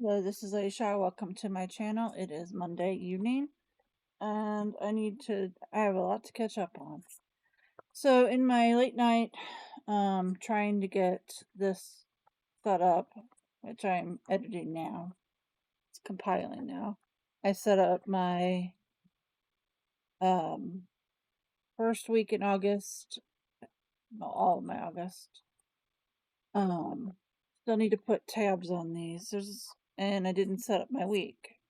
Hello, this is Aisha. Welcome to my channel. It is Monday evening, and I have a lot to catch up on. So in my late night, trying to get this set up, which I'm editing now, it's compiling now. I set up my first week in August, well, all of my August. Still need to put tabs on these. And I didn't set up my week.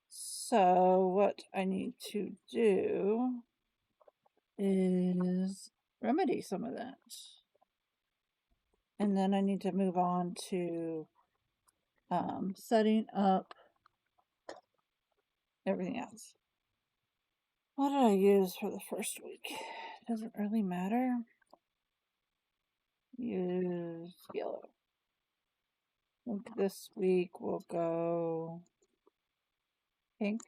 So what I need to do is remedy some of that. And then I need to move on to setting up everything else. What did I use for the first week? Doesn't really matter. Use yellow. I think this week we'll go pink.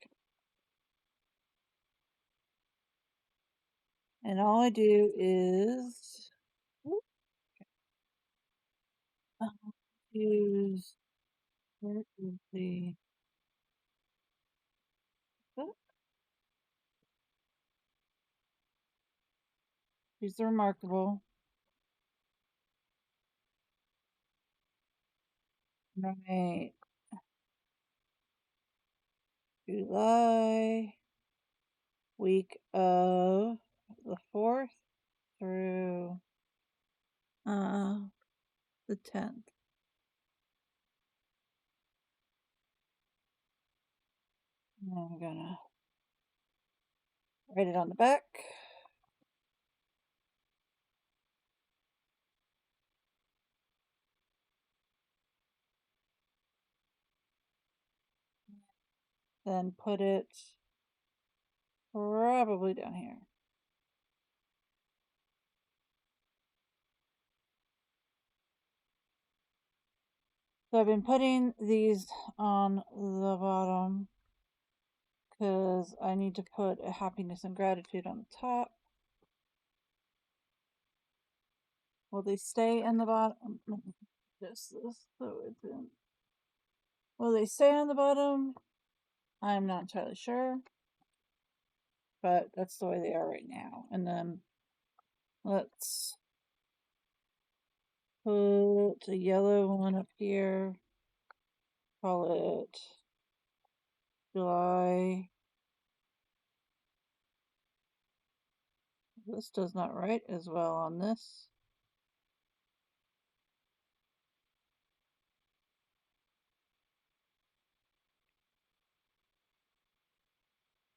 And all I do is use, where is the, oh, use the remarkable. Right. July, week of the 4th through the 10th. And I'm gonna write it on the back. Then put it probably down here. So I've been putting these on the bottom because I need to put a happiness and gratitude on the top. Will they stay in the bottom? This so it's in. Will they stay on the bottom? I'm not entirely sure, but that's the way they are right now. And then let's put a yellow one up here. Call it July. This does not write as well on this.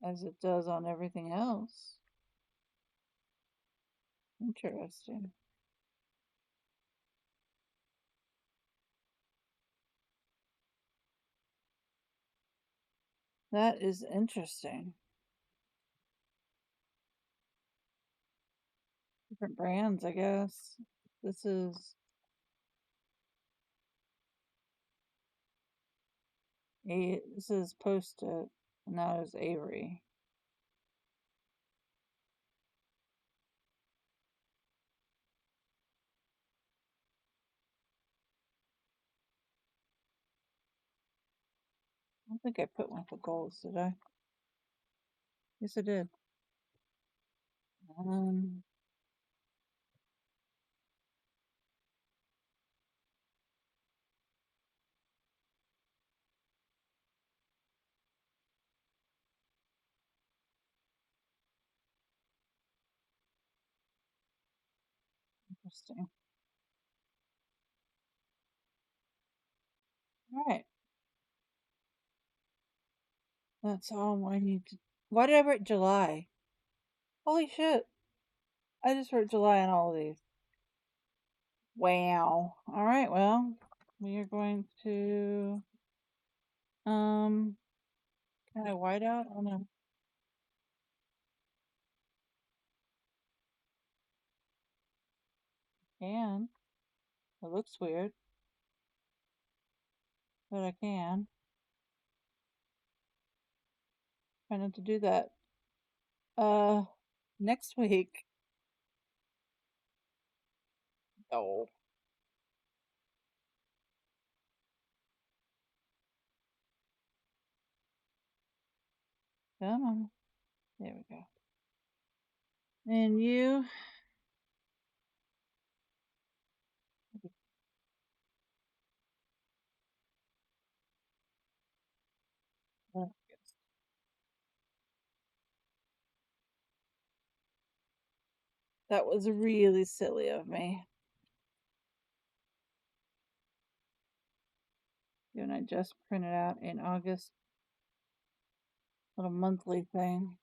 As it does on everything else. Interesting. That is interesting. Different brands, I guess. This is Post-it, and that is Avery. I don't think I put one for goals, did I? Yes, I did. Interesting. All right. That's all I need to. Why did I write July? Holy shit. I just wrote July on all of these. Wow. All right, well, we are going to kind of white out on a can. It looks weird, but I can. Try not to do that. Next week. Oh. Come on. There we go. And you? That was really silly of me. You and I just printed out in August. Little monthly thing.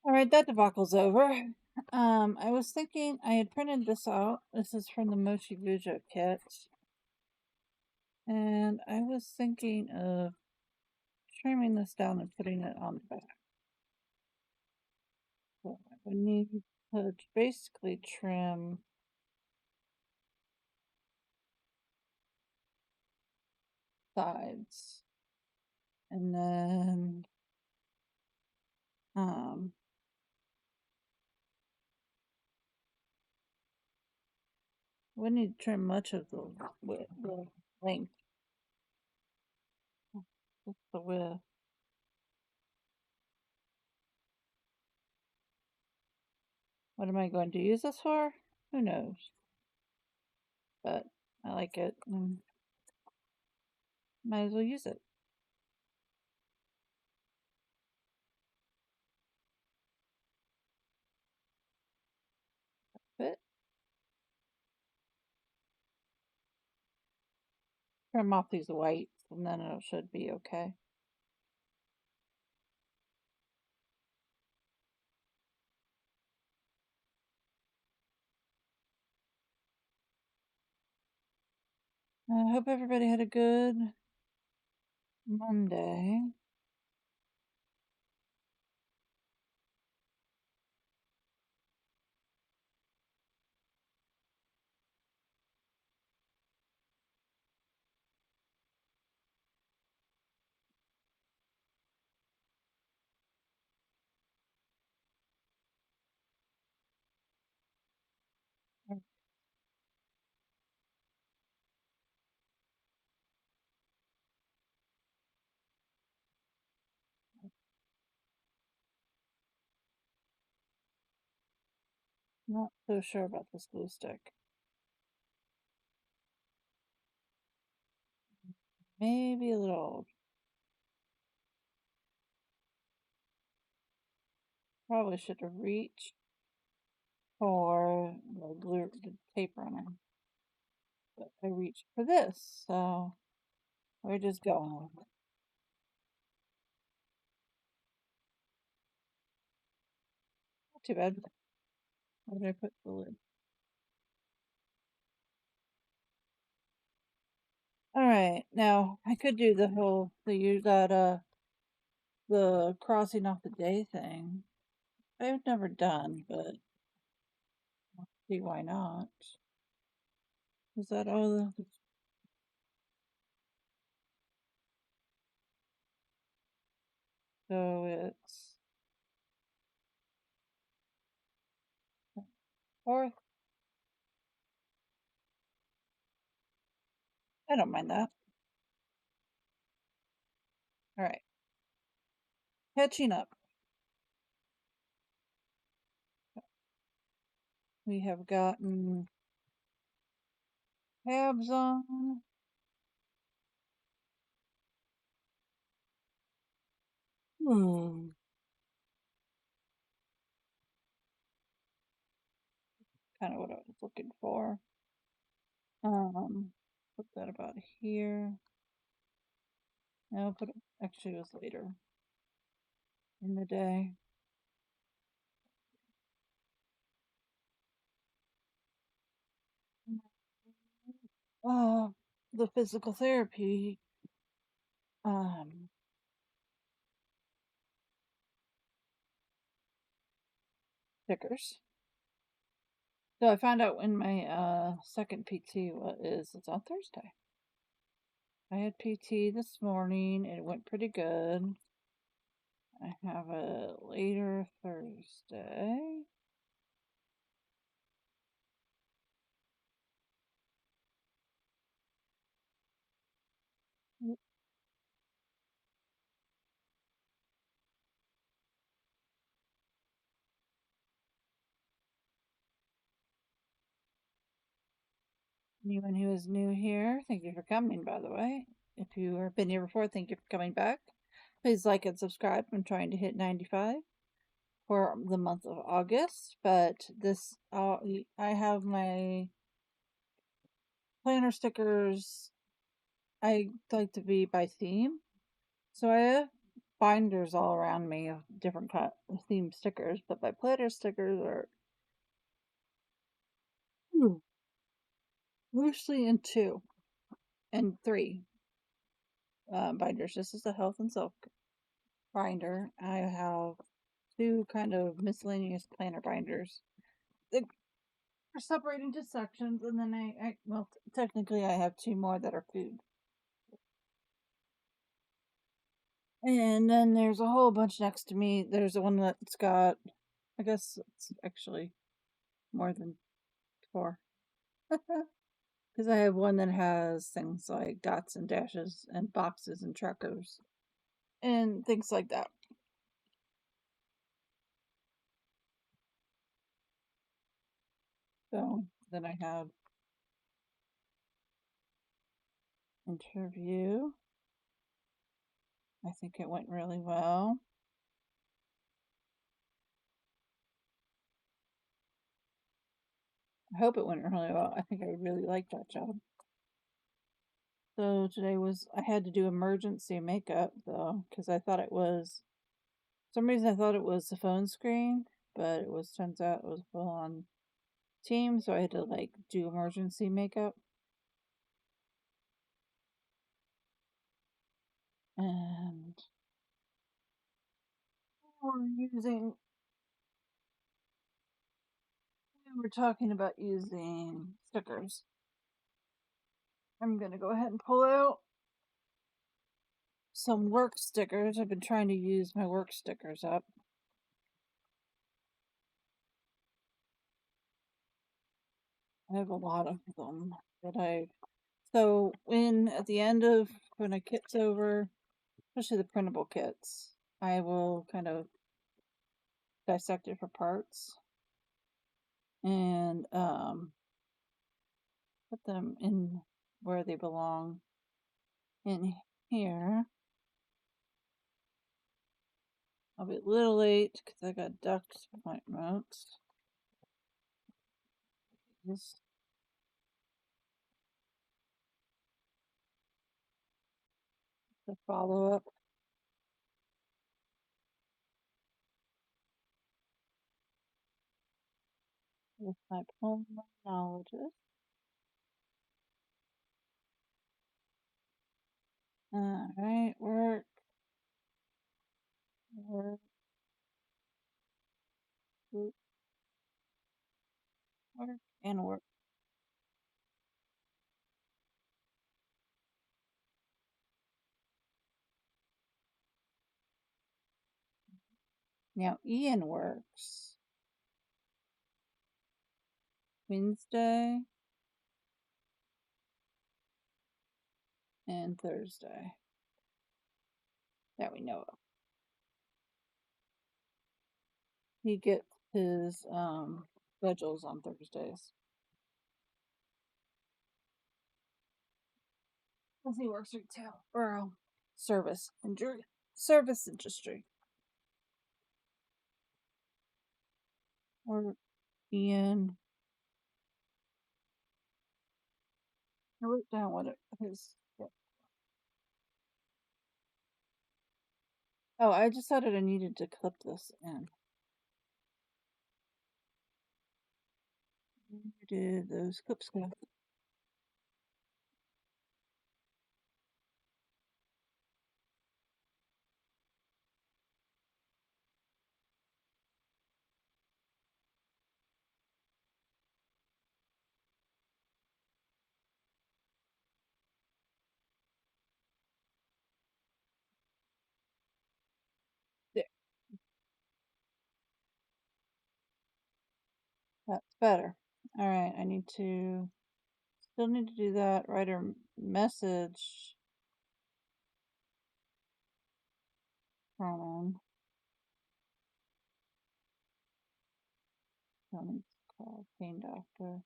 Alright, that debacle's over. I was thinking I had printed this out. This is from the Mochi Bujo kit. And I was thinking of trimming this down and putting it on the back. So I would need to basically trim sides. And then we need to trim much of the width, the length. What's the width? What am I going to use this for? Who knows? But I like it. Might as well use it. Fit. Trim off these whites and then it should be okay. I hope everybody had a good Monday. Not so sure about this glue stick. Maybe a little old. Probably should have reached for the glue, the tape runner. But I reached for this, so we're just going with it. Not too bad. Where did I put the lid? Alright, now I could do the whole the crossing off the day thing. I've never done, but I'll see why not. Is that all the so it's 4th? I don't mind that. Alright. Catching up. We have gotten tabs on. Kind of what I was looking for. Put that about here. No, but actually it was later in the day. The physical therapy stickers. So I found out when my second PT is. It's on Thursday. I had PT this morning. It went pretty good. I have a later Thursday. Anyone who is new here, thank you for coming, by the way. If you have been here before, thank you for coming back. Please like and subscribe. I'm trying to hit 95 for the month of August, but this, I have my planner stickers. I like to be by theme. So I have binders all around me of different theme stickers, but my planner stickers are mostly in 2 and 3 binders. This is the health and self binder. I have 2 kind of miscellaneous planner binders. They're separated into sections, and then well, technically I have 2 more that are food. And then there's a whole bunch next to me. There's the one that's got, I guess it's actually more than 4. Because I have one that has things like dots and dashes and boxes and trackers and things like that. So then I have interview. I think it went really well. I hope it went really well. I think I would really like that job. So today I had to do emergency makeup though, because I thought it was, for some reason I thought it was the phone screen, but turns out it was full on team, so I had to like do emergency makeup. And we're talking about using stickers. I'm gonna go ahead and pull out some work stickers. I've been trying to use my work stickers up. I have a lot of them so at the end of when a kit's over, especially the printable kits, I will kind of dissect it for parts and put them in where they belong in here. I'll be a little late because I got doctor's appointments. This the follow up. With my pulmonologist. Alright, work, work, work, work, and work. Now Ian works Wednesday and Thursday. That we know of. He gets his schedules on Thursdays. Because he works retail or service industry. Or Ian. I wrote down what his. Oh, I decided I needed to clip this in. Where did those clips go? Better. Alright, I need to... Still need to do that. Write a message. Pronoun. Still need to call pain doctor.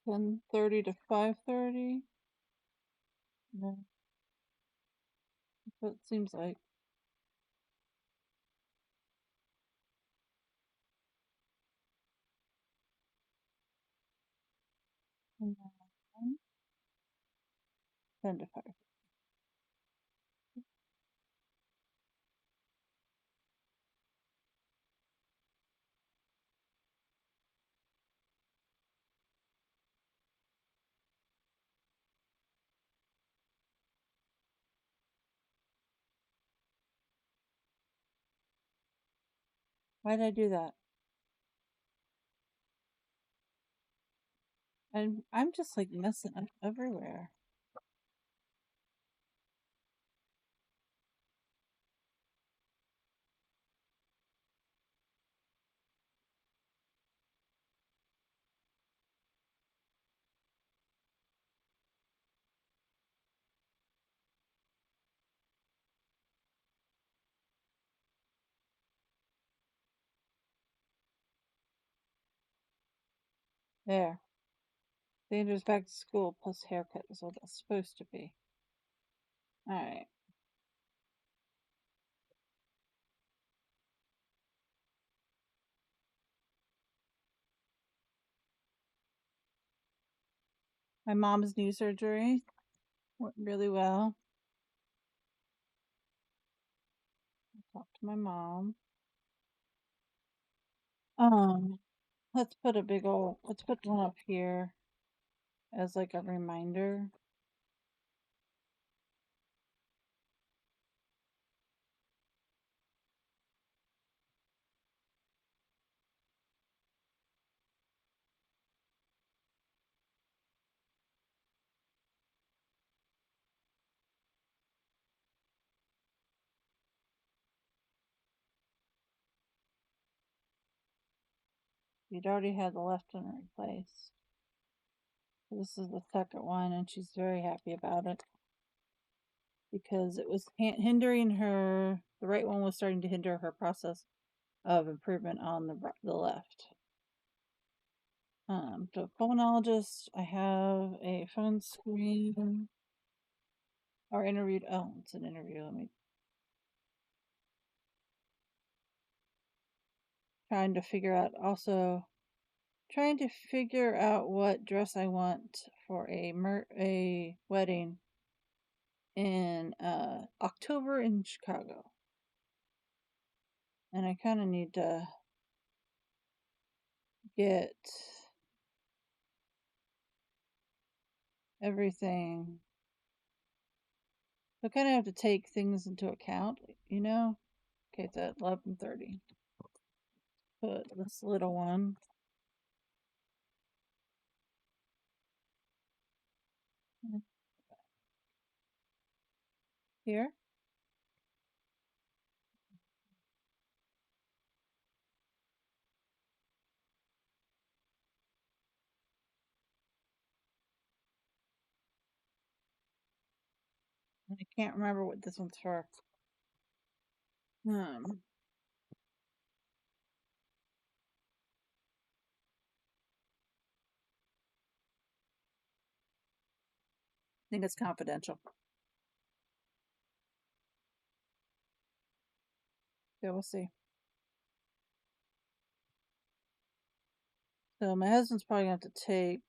$10:30 to 5:30. No. That's what it seems like. And then 10 to 5. Why did I do that? And I'm just like messing up everywhere. There. Sanders back to school plus haircut is what that's supposed to be. Alright. My mom's knee surgery went really well. I talked to my mom. Let's put one up here as like a reminder. You'd already had the left one replaced. This is the second one, and she's very happy about it because it was hindering her. The right one was starting to hinder her process of improvement on the left. To pulmonologist, I have a phone screen or interviewed. Oh, it's an interview. Let me trying to figure out what dress I want for a wedding in October in Chicago. And I kind of need to get everything. I kind of have to take things into account, you know? Okay, it's at 11:30. Put this little one here. I can't remember what this one's for. I think it's confidential. Yeah, we'll see. So my husband's probably going to have to take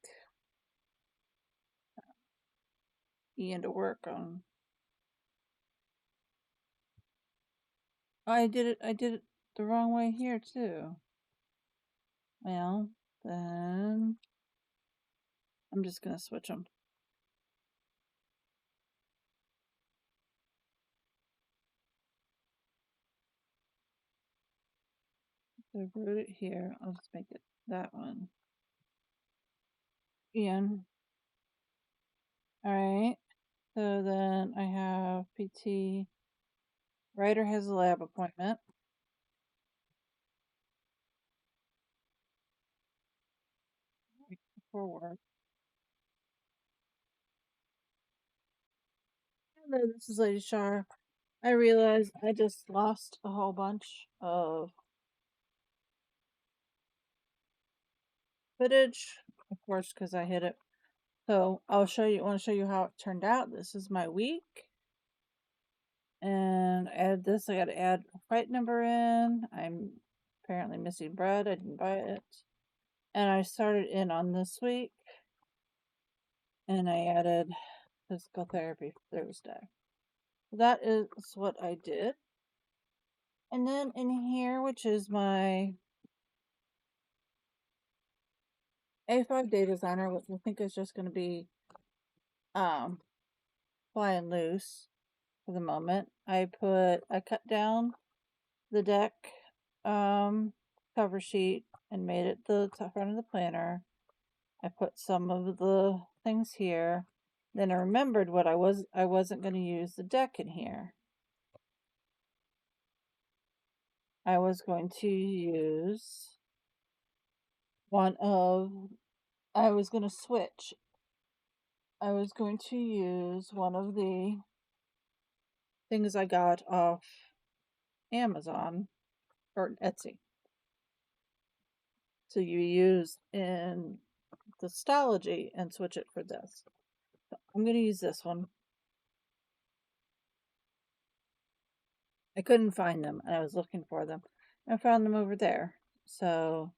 Ian to work on. I did it the wrong way here too. Well, then I'm just going to switch them. So I wrote it here. I'll just make it that one. Ian. Alright. So then I have PT Ryder has a lab appointment. Before work. Hello, this is Lady Shar. I realized I just lost a whole bunch of footage, of course, because I hit it. So I'll show you. I want to show you how it turned out. This is my week, and add this. I got to add a flight number in. I'm apparently missing bread. I didn't buy it, and I started in on this week, and I added physical therapy Thursday. That is what I did. And then in here, which is my A5 day designer, which I think is just going to be flying loose for the moment. I cut down the deck cover sheet and made it the front of the planner. I put some of the things here. Then I remembered what I wasn't going to use the deck in here. I was going to use I was going to switch. I was going to use one of the things I got off Amazon or Etsy. So you use in the Stology and switch it for this. So I'm going to use this one. I couldn't find them and I was looking for them. I found them over there. So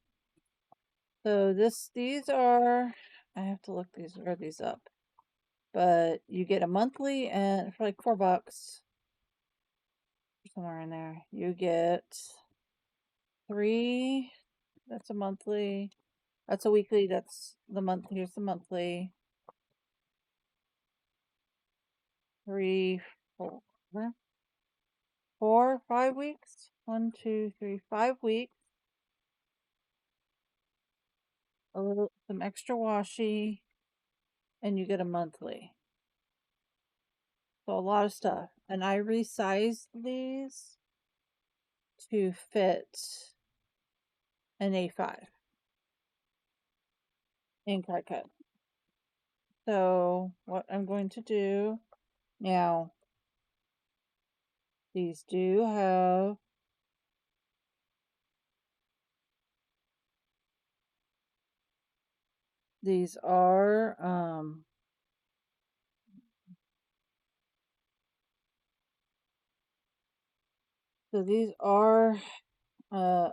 these are, I have to look these up. But you get a monthly and for like $4 somewhere in there. You get 3, that's a monthly. That's a weekly, that's the month. Here's the monthly. 3, 4, 5 weeks. 1, 2, 3, 5 weeks. Some extra washi, and you get a monthly. So a lot of stuff. And I resized these to fit an A5 ink I cut. So what I'm going to do now, these do have these are so these are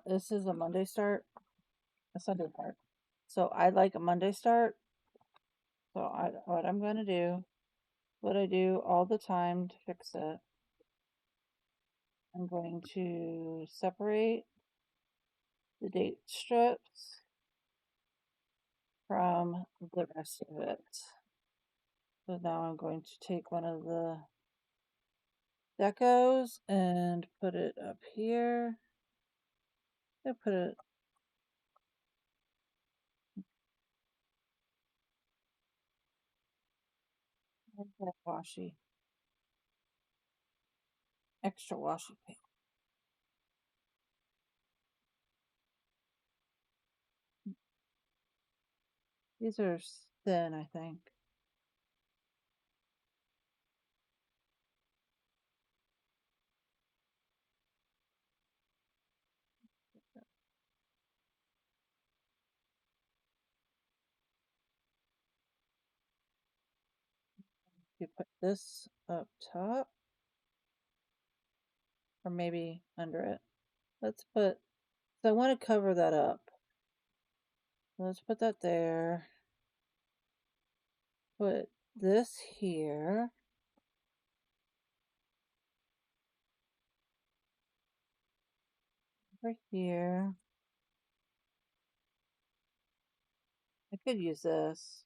this is a Monday start, a Sunday start. So I like a Monday start. So what I'm going to do, what I do all the time to fix it, I'm going to separate the date strips from the rest of it. So now I'm going to take one of the decos and put it up here. I put it washi, extra washi paint. These are thin, I think. You put this up top, or maybe under it. Let's put, so I want to cover that up. Let's put that there. Put this here. Over here. I could use this.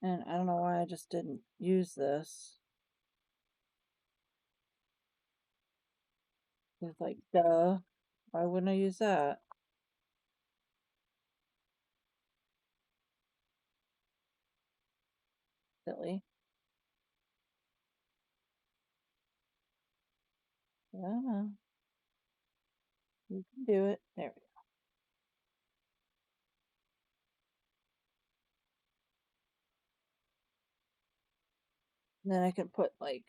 And I don't know why I just didn't use this. It's like, duh. Why wouldn't I use that? Silly. Yeah, you can do it. There we go. And then I can put like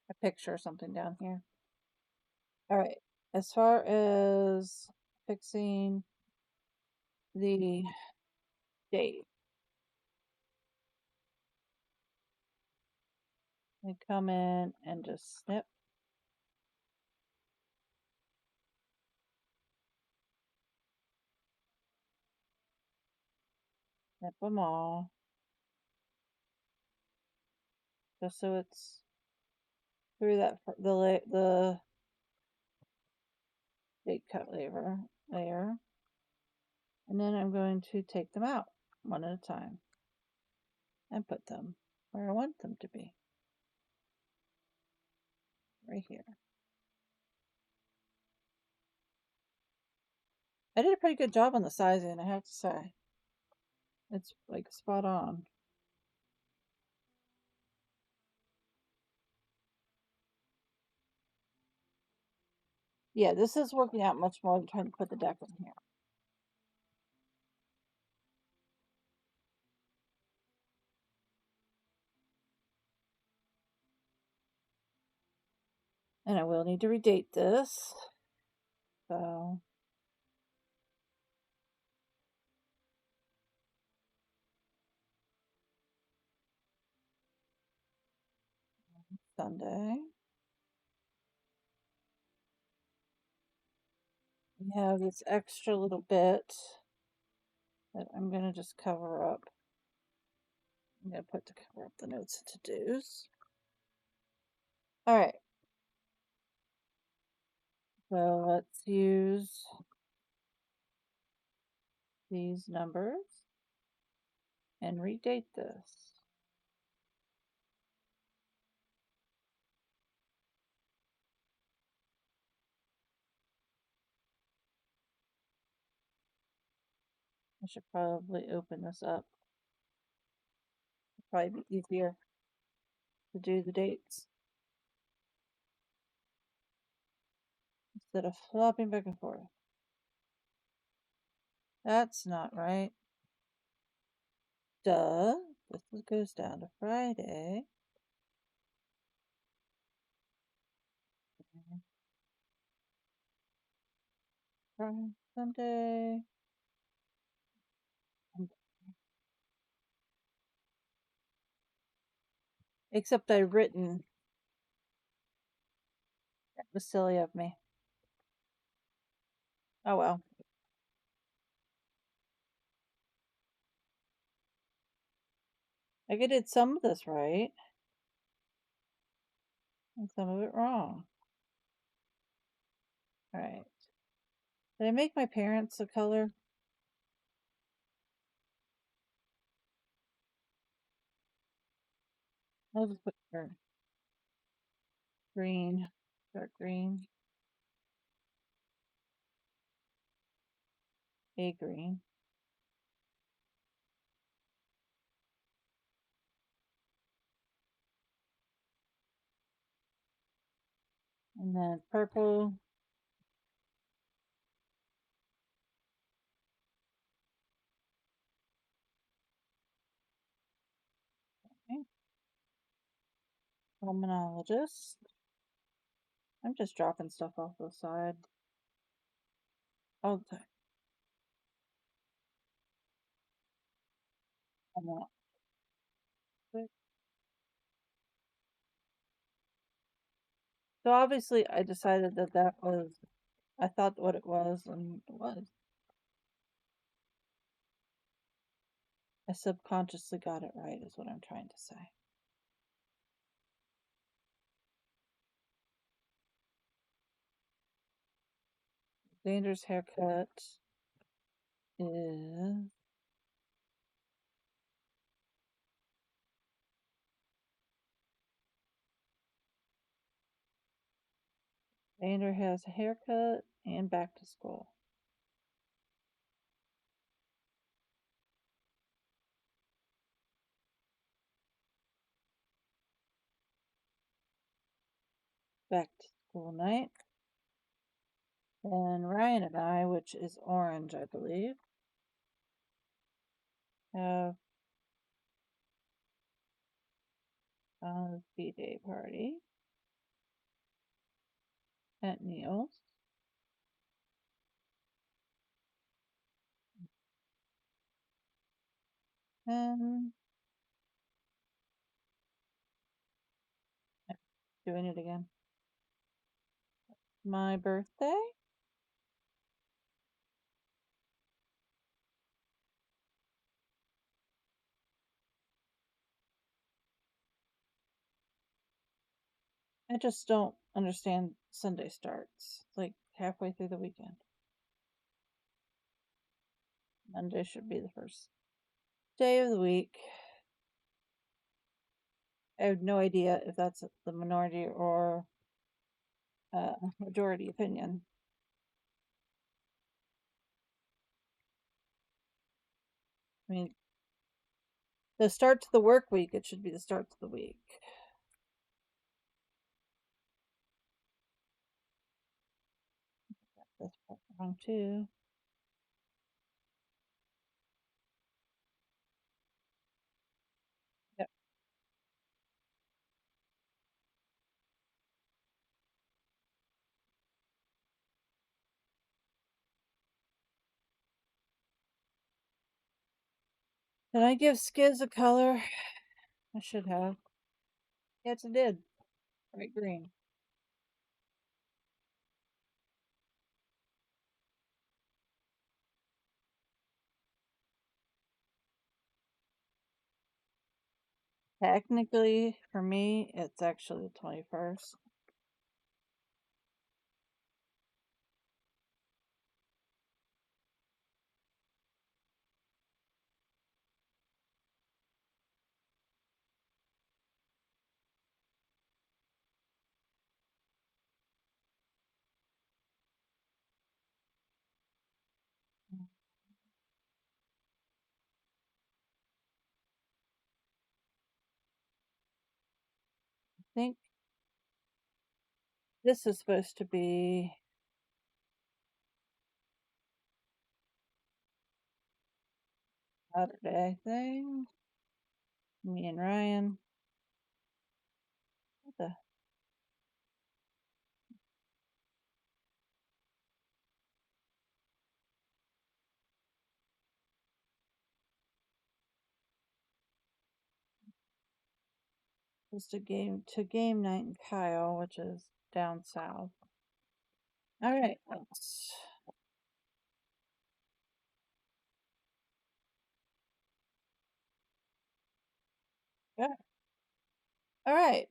a picture or something down here. All right. As far as fixing the date, I come in and just snip them all, just so it's through that the date cut layer, and then I'm going to take them out one at a time and put them where I want them to be, right here. I did a pretty good job on the sizing, I have to say. It's like spot on. Yeah, this is working out much more than trying to put the deck in here. And I will need to redate this. So Sunday. We have this extra little bit that I'm going to just cover up. I'm going to put to cover up the notes and to-dos. All right. So let's use these numbers and redate this. I should probably open this up. It'll probably be easier to do the dates instead of flopping back and forth. That's not right. Duh. This goes down to Friday. Sunday. Except I've written. That was silly of me. Oh well. I did some of this right. And some of it wrong. Alright. Did I make my parents a color? I'll just put green. Dark green. A green. And then purple. Okay. Pulmonologist. I'm just dropping stuff off the side all the time. I'm not. So obviously I decided that was, I thought what it was, and it was. I subconsciously got it right, is what I'm trying to say. Xander's haircut is Xander has a haircut and back to school. cool night. And Ryan and I, which is orange, I believe, have a B-Day party at Neil's. And doing it again. My birthday? I just don't understand Sunday starts. It's like halfway through the weekend. Monday should be the first day of the week. I have no idea if that's the minority or majority opinion. I mean, the start to the work week, it should be the start to the week. That's wrong too. Yep. Did I give Skiz a color? I should have. Yes, I did. Bright green. Technically, for me, it's actually the 21st. I think this is supposed to be Saturday thing. Me and Ryan. What the? Just a game to game night in Kyle, which is down south. All right, let's. Yeah. All right.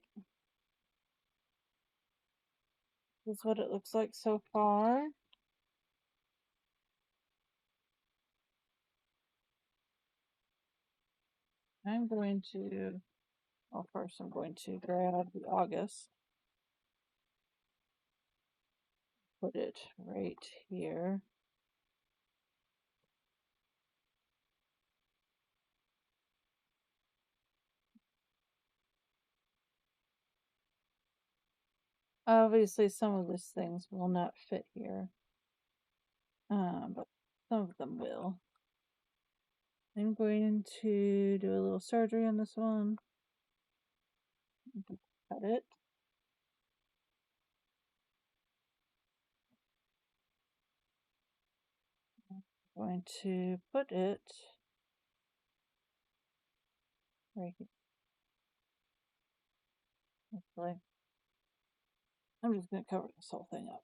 This is what it looks like so far. I'm going to. Well, first I'm going to grab the August. Put it right here. Obviously, some of these things will not fit here, but some of them will. I'm going to do a little surgery on this one. Cut it. I'm going to put it right here. Hopefully. I'm just going to cover this whole thing up.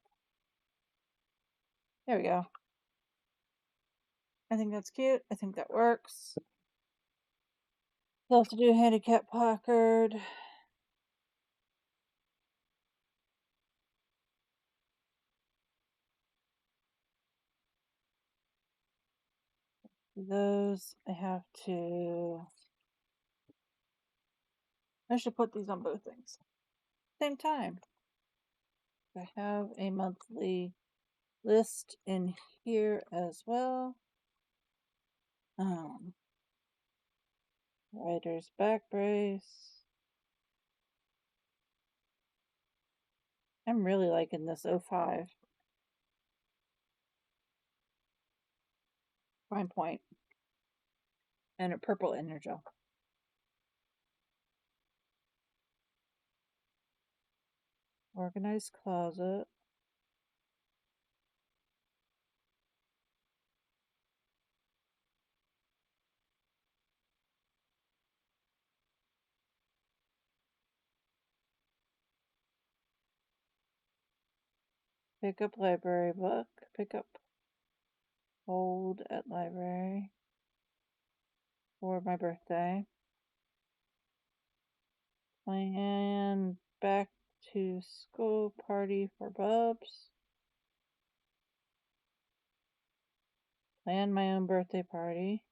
There we go. I think that's cute. I think that works. We'll have to do a handicap placard. Those I have to. I should put these on both things. Same time. I have a monthly list in here as well. Writer's back brace. I'm really liking this 05 fine point and a purple Energel. Organized closet. Pick up library book. Pick up hold at library for my birthday. Plan back to school party for Bubs. Plan my own birthday party.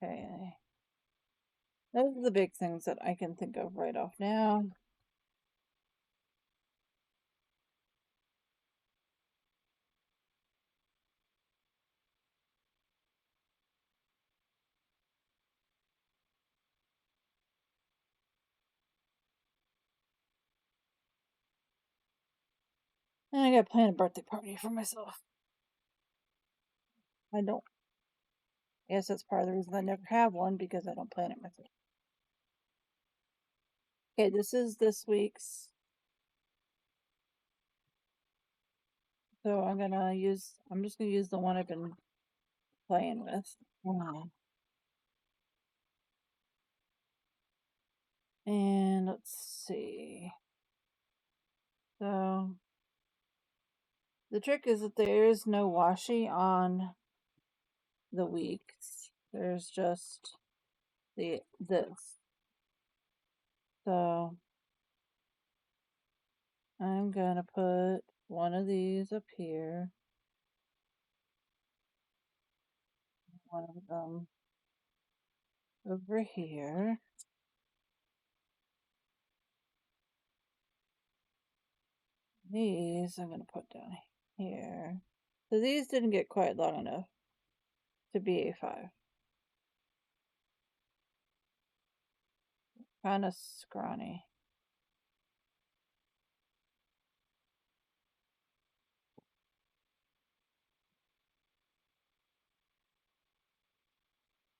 Okay. Those are the big things that I can think of right off now. And I gotta plan a birthday party for myself. I don't. I guess that's part of the reason I never have one, because I don't plan it myself. Okay, this is this week's. So I'm just gonna use the one I've been playing with. Wow. And let's see. So the trick is that there is no washi on the weeks. There's just this. So I'm gonna put one of these up here. One of them over here. These I'm going to put down here. So these didn't get quite long enough to be A5. Kind of scrawny.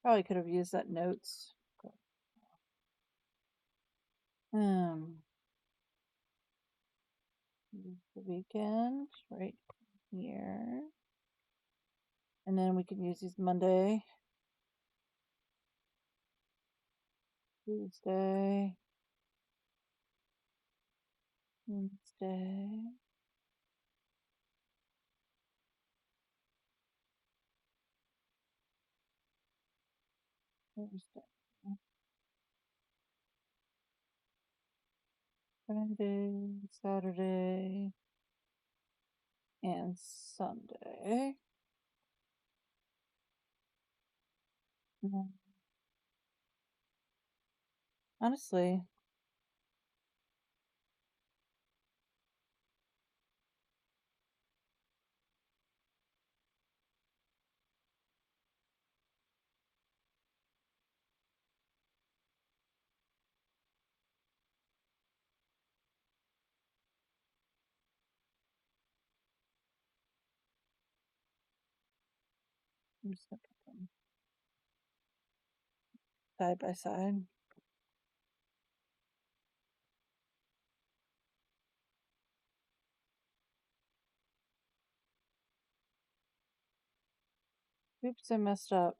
Probably could have used that notes. The weekend right here. And then we can use these Monday, Tuesday, Wednesday, Thursday, Friday, Saturday, and Sunday. Honestly, I'm just gonna put them side by side. Oops, I messed up.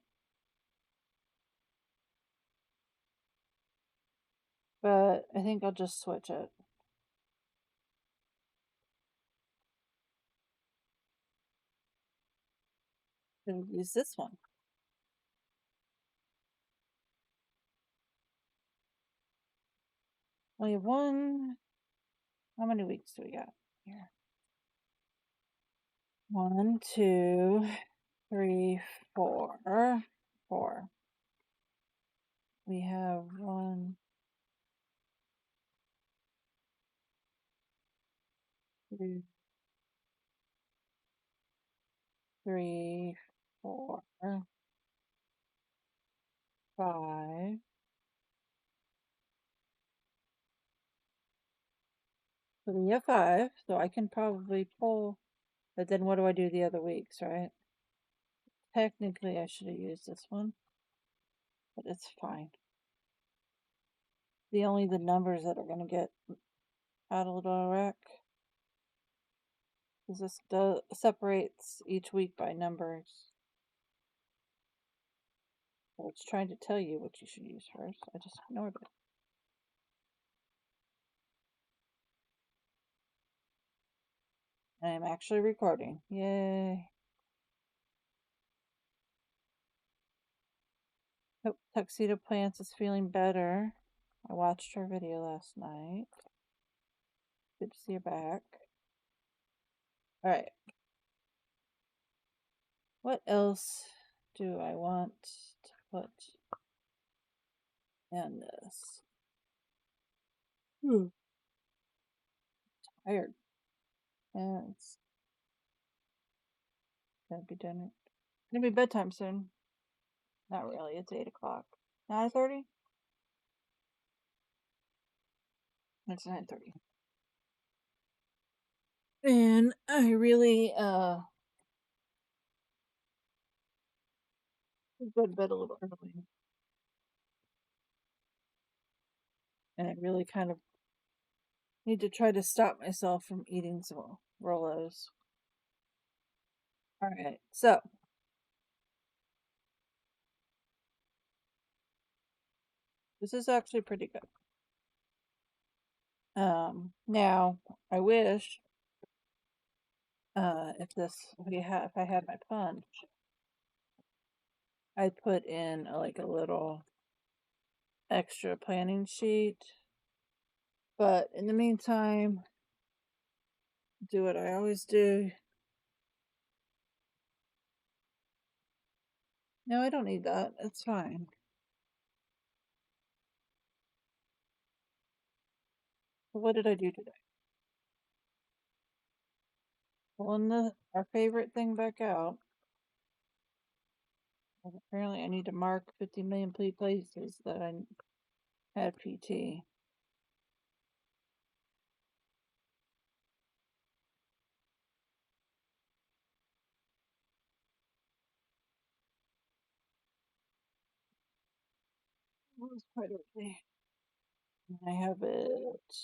But I think I'll just switch it. And use this one. We have one. How many weeks do we got here? 1, 2, 3, 4. 4. We have 1, 2, 3, 4, 5, So we have 5, so I can probably pull, but then what do I do the other weeks, right? Technically, I should have used this one, but it's fine. The numbers that are going to get out a little wreck. Because this separates each week by numbers. So it's trying to tell you what you should use first. I just ignored it. I am actually recording. Yay. Hope Tuxedo Plants is feeling better. I watched her video last night. Good to see her back. Alright. What else do I want to put in this? Tired. And it's gonna be dinner. Gonna be bedtime soon. Not really, it's 8 o'clock. 9:30? It's 9:30. And I really go to bed a little early. And I really kind of need to try to stop myself from eating some Rolos. Alright, so this is actually pretty good. Now I wish if I had my punch, I'd put in like a little extra planning sheet. But in the meantime, do what I always do. No, I don't need that. It's fine. So what did I do today? Pulling our favorite thing back out. And apparently I need to mark 50 million places that I had PT. It was quite early. I have it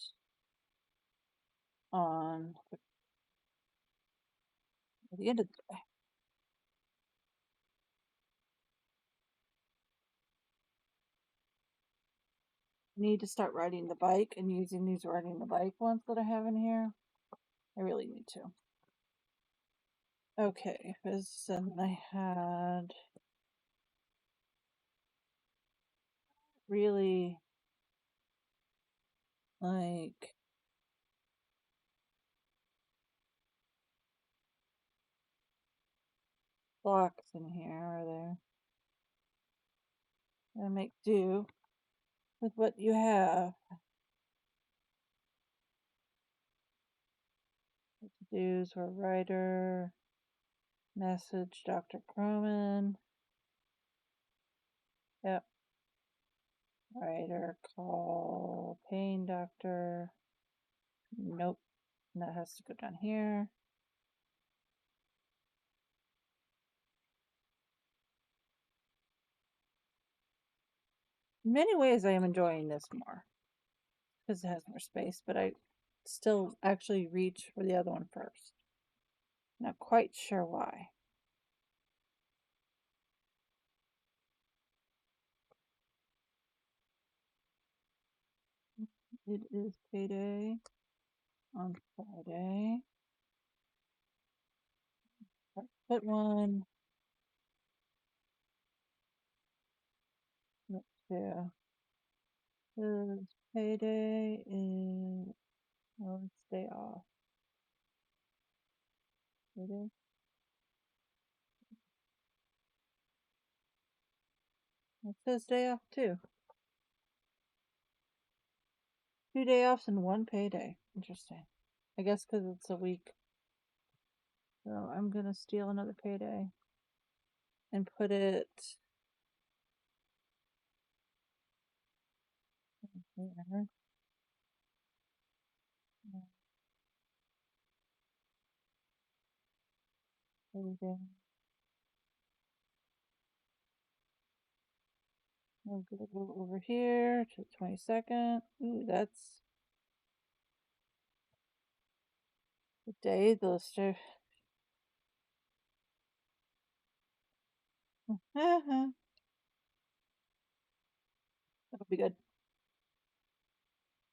on the end of the day. I need to start riding the bike and using these riding the bike ones that I have in here. I really need to. Okay, because then I had really like blocks in here, are there? And make do with what you have. What to do's were writer, message, Dr. Croman. Yep. Writer, call, pain doctor. Nope. That has to go down here. In many ways, I am enjoying this more because it has more space, but I still actually reach for the other one first. Not quite sure why. It is payday on Friday. Put one. Let's do. This payday is. Oh, it's day off. Payday. It says day off too. 2 day offs and 1 payday. Interesting. I guess because it's a week. So I'm gonna steal another payday and put it there. Everything. I'm gonna go over here to the 22nd. Ooh, that's the day those stairs. That'll be good.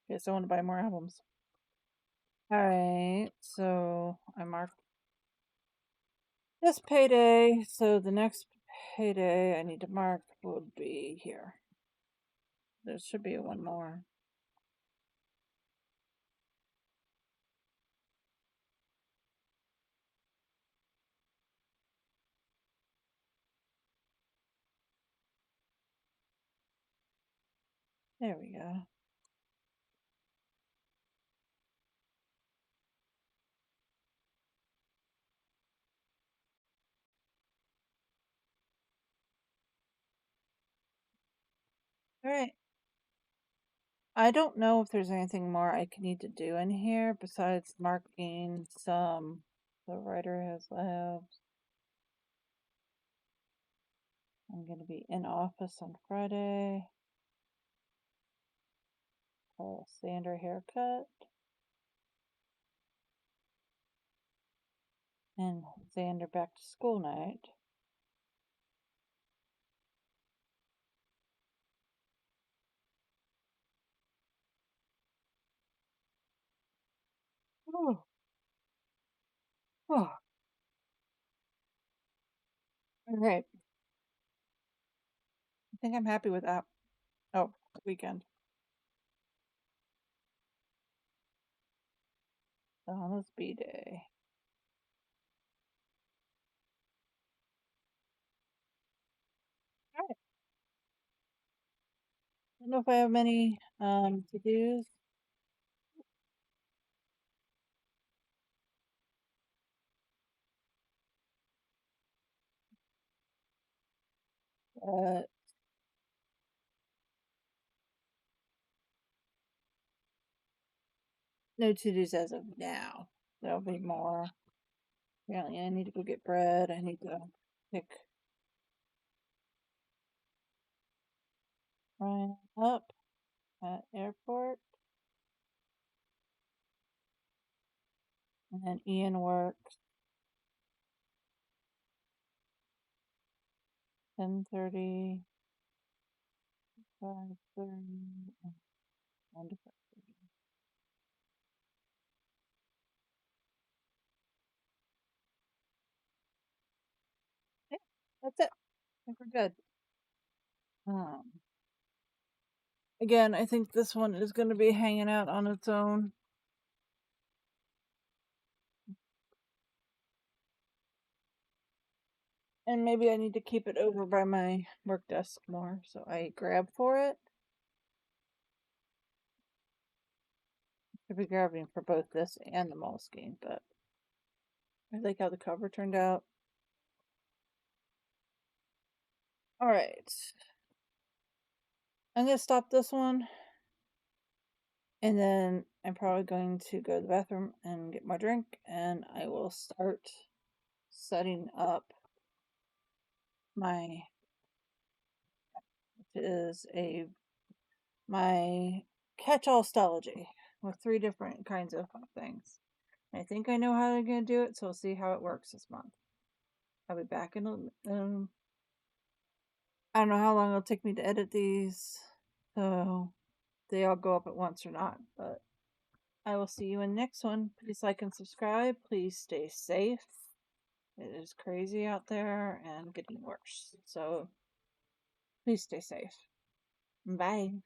Okay, so I want to buy more albums. Alright, so I marked this payday, so the next payday I need to mark would be here. There should be one more. There we go. Alright. I don't know if there's anything more I can need to do in here besides marking some. The writer has labs. I'm going to be in office on Friday. Sander haircut. And Sander back to school night. Oh. Oh. Alright. I think I'm happy with that. Oh, weekend. Donna's B-Day. Alright. I don't know if I have many to-dos. No to-dos as of now. There'll be more. Apparently I need to go get bread. I need to pick Ryan up at airport. And then Ian works 10:30, 5:30, 1 to 5:30. Yeah, that's it. I think we're good. Again, I think this one is going to be hanging out on its own. And maybe I need to keep it over by my work desk more, so I grab for it. I'll be grabbing for both this and the Moleskine, but I like how the cover turned out. Alright. I'm going to stop this one. And then I'm probably going to go to the bathroom and get my drink, and I will start setting up my, which is my catch-all stylogy with 3 different kinds of things. I think I know how I'm going to do it, so we'll see how it works this month. I'll be back in I don't know how long it'll take me to edit these, so they all go up at once or not, but I will see you in the next one. Please like and subscribe. Please stay safe. It is crazy out there and getting worse. So please stay safe. Bye.